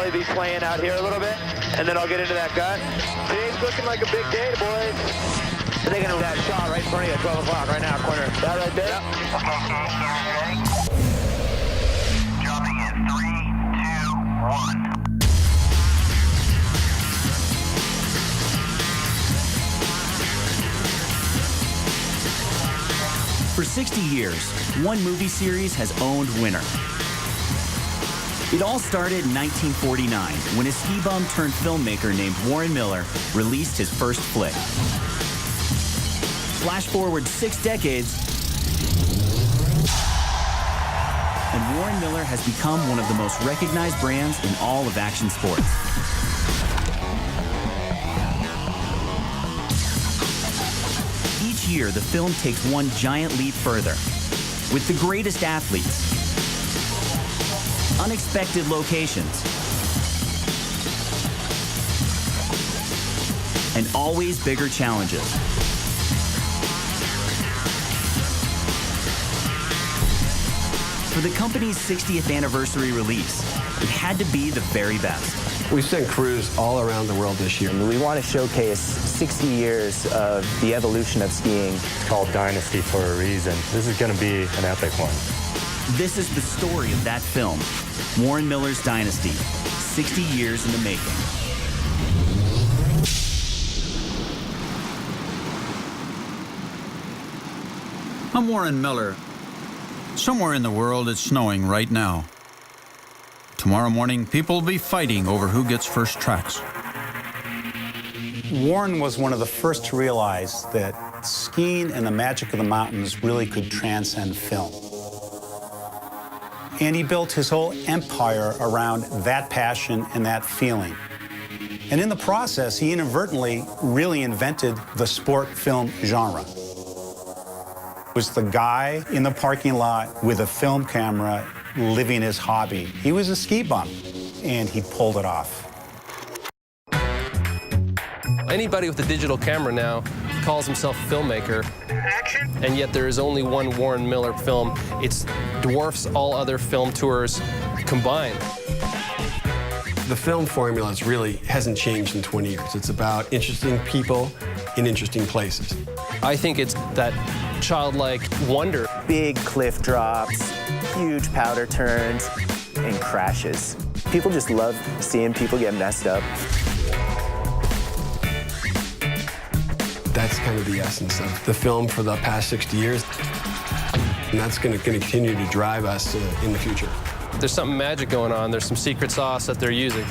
probably be playing out here a little bit, and then I'll get into that cut. Today's looking like a big day, boys. They're taking that shot right in front of you at 12 o'clock right now, corner. That right there? Yep. Jumping in 3, 2, 1. For 60 years, one movie series has owned Winner. It all started in 1949 when a ski bum turned filmmaker named Warren Miller released his first flick. Flash forward 6 decades, and Warren Miller has become one of the most recognized brands in all of action sports. Each year, the film takes one giant leap further, with the greatest athletes, unexpected locations, and always bigger challenges. For the company's 60th anniversary release, it had to be the very best. We sent crews all around the world this year. We want to showcase 60 years of the evolution of skiing. It's called Dynasty for a reason. This is going to be an epic one. This is the story of that film, Warren Miller's Dynasty, 60 years in the making. I'm Warren Miller. Somewhere in the world, it's snowing right now. Tomorrow morning, people will be fighting over who gets first tracks. Warren was one of the first to realize that skiing and the magic of the mountains really could transcend film. And he built his whole empire around that passion and that feeling. And in the process, he inadvertently really invented the sport film genre. It was the guy in the parking lot with a film camera living his hobby. He was a ski bum, and he pulled it off. Anybody with a digital camera now calls himself a filmmaker. Action. And yet there is only one Warren Miller film. It dwarfs all other film tours combined. The film formula really hasn't changed in 20 years. It's about interesting people in interesting places. I think it's that childlike wonder. Big cliff drops, huge powder turns, and crashes. People just love seeing people get messed up. That's kind of the essence of the film for the past 60 years. And that's going to continue to drive us in the future. There's something magic going on. There's some secret sauce that they're using.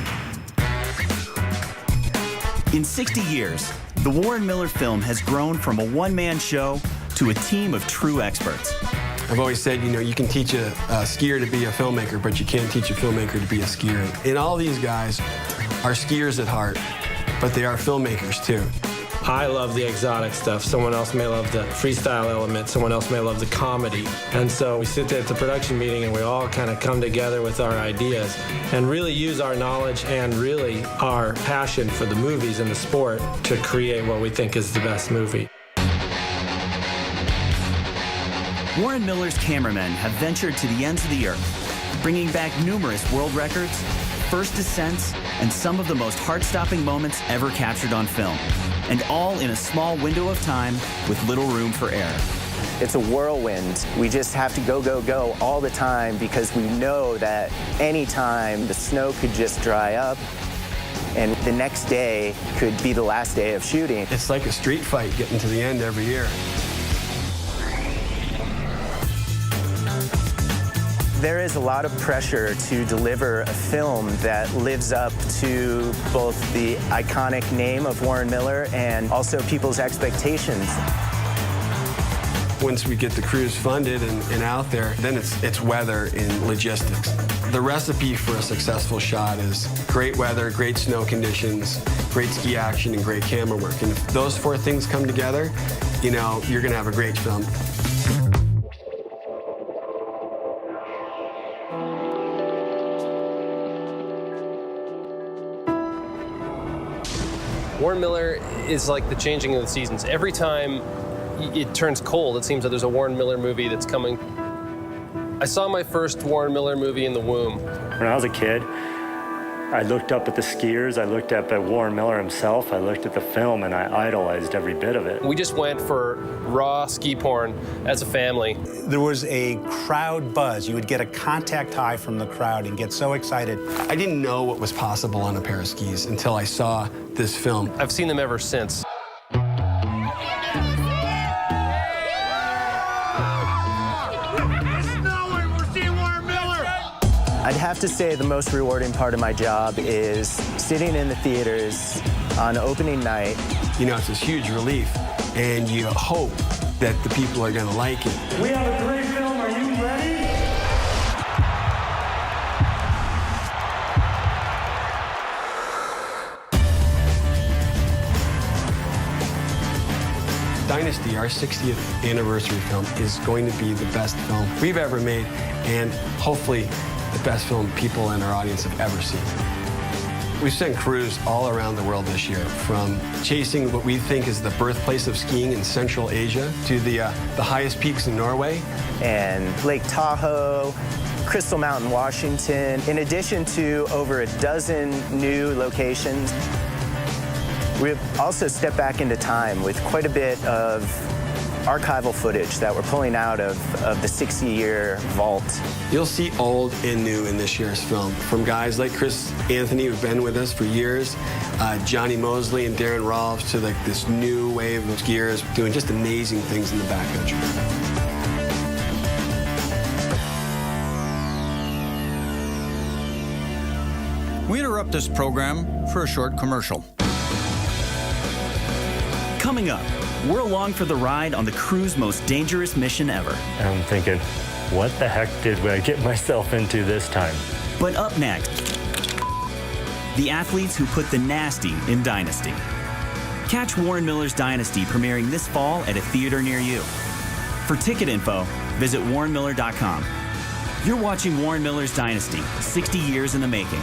In 60 years, the Warren Miller film has grown from a one-man show to a team of true experts. I've always said, you know, you can teach a skier to be a filmmaker, but you can't teach a filmmaker to be a skier. And all these guys are skiers at heart, but they are filmmakers too. I love the exotic stuff. Someone else may love the freestyle element. Someone else may love the comedy. And so we sit there at the production meeting and we all kind of come together with our ideas and really use our knowledge and really our passion for the movies and the sport to create what we think is the best movie. Warren Miller's cameramen have ventured to the ends of the earth, bringing back numerous world records, first descents, and some of the most heart-stopping moments ever captured on film, and all in a small window of time with little room for error. It's a whirlwind. We just have to go, go, go all the time because we know that any time the snow could just dry up and the next day could be the last day of shooting. It's like a street fight getting to the end every year. There is a lot of pressure to deliver a film that lives up to both the iconic name of Warren Miller and also people's expectations. Once we get the crews funded and out there, then it's weather and logistics. The recipe for a successful shot is great weather, great snow conditions, great ski action, and great camera work. And if those 4 things come together, you know, you're gonna have a great film. Warren Miller is like the changing of the seasons. Every time it turns cold, it seems that there's a Warren Miller movie that's coming. I saw my first Warren Miller movie in the womb. When I was a kid, I looked up at the skiers, I looked up at Warren Miller himself, I looked at the film, and I idolized every bit of it. We just went for raw ski porn as a family. There was a crowd buzz. You would get a contact high from the crowd and get so excited. I didn't know what was possible on a pair of skis until I saw this film. I've seen them ever since. I'd have to say the most rewarding part of my job is sitting in the theaters on opening night. You know, it's this huge relief, and you hope that the people are going to like it. We have a great film. Are you ready? Dynasty, our 60th anniversary film, is going to be the best film we've ever made, and hopefully the best film people in our audience have ever seen. We've sent crews all around the world this year, from chasing what we think is the birthplace of skiing in Central Asia to the highest peaks in Norway. And Lake Tahoe, Crystal Mountain, Washington, in addition to over a dozen new locations. We've also stepped back into time with quite a bit of archival footage that we're pulling out of the 60-year vault. You'll see old and new in this year's film, from guys like Chris Anthony, who've been with us for years, Johnny Mosley and Darren Rolfs, to like this new wave of skiers doing just amazing things in the backcountry. We interrupt this program for a short commercial. Coming up, we're along for the ride on the crew's most dangerous mission ever. I'm thinking, what the heck did I get myself into this time? But up next, the athletes who put the nasty in Dynasty. Catch Warren Miller's Dynasty premiering this fall at a theater near you. For ticket info, visit warrenmiller.com. You're watching Warren Miller's Dynasty, 60 years in the making.